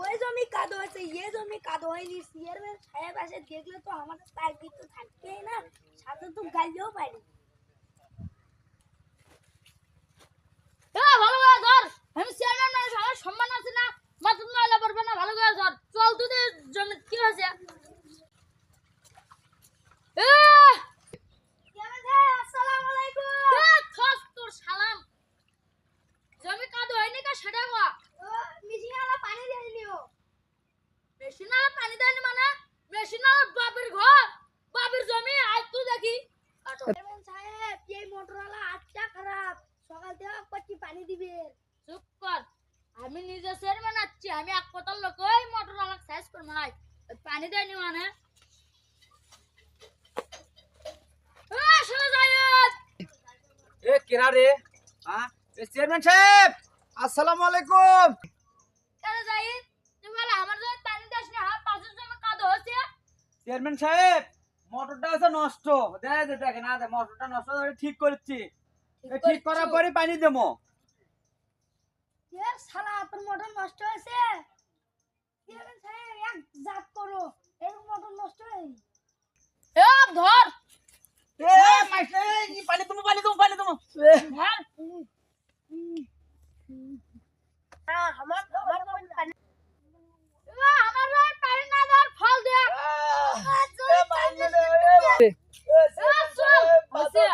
ওই জমি কাদো হয়েছে, জমি কাদো হয়নি। চেয়ারম্যান সাহেব আসে দেখলে তো আমাদের তাগিদ তো থাকবেই না, সাথে তো গাইলেও পারি। ভালো করে ধর, আমি চেয়ারম্যান মানুষ, আমার সম্মান আছে না, মাথা নাইলে পারবে না। ভালো করে ধর, চল তুই জমি কি হয়েছে। চেয়ারম্যান সাহেব আসসালামু আলাইকুম। তোর সালাম। জমি কাদো হয়নি কা সেটা কয়া। মিশিয়ালা পানি দেয়নি ও। মেশিন আলা পানি দেয়নি মানে? মেশিন আলা বাপের ঘর, বাপের জমি, আজ তুই দেখি। চেয়ারম্যান সাহেব এই মোটরওয়ালা আটটা খারাপ, সকাল থেকে কচ্ছি পানি দিবে। চুপ কর, আমি নিজে চেয়ারম্যান আছি, আমি এক কথার লোক, ওই মোটর আলাক সাইজ কর মাই পানি দেয়নি মানে। এ কেরা রে? হ্যাঁ চেয়ারম্যান সাহেব আসসালামু আলাইকুম। কেন যাই তুই বলে আমার জন্য পানি দাস না, পাশের জমি কাদো হচ্ছে। চেয়ারম্যান সাহেব মোটরটা আছে নষ্ট, দেয় যে দেখেন না, মোটরটা নষ্ট হয়ে ঠিক করছি, ঠিক করার পরে পানি দেবো। এ শালা তোর মোটর নষ্ট হয়েছে। চেয়ারম্যান সাহেব এক জাত করো, এই মোটর নষ্ট হয়নি। ধর এ মাইসে পানি দেবো, পানি দেবো, পানি দেবো। ধর আমার পানি আমার জন্য পানি না ধর, ফল দে। এ মাইনে রে, এ চল, হচ্ছে।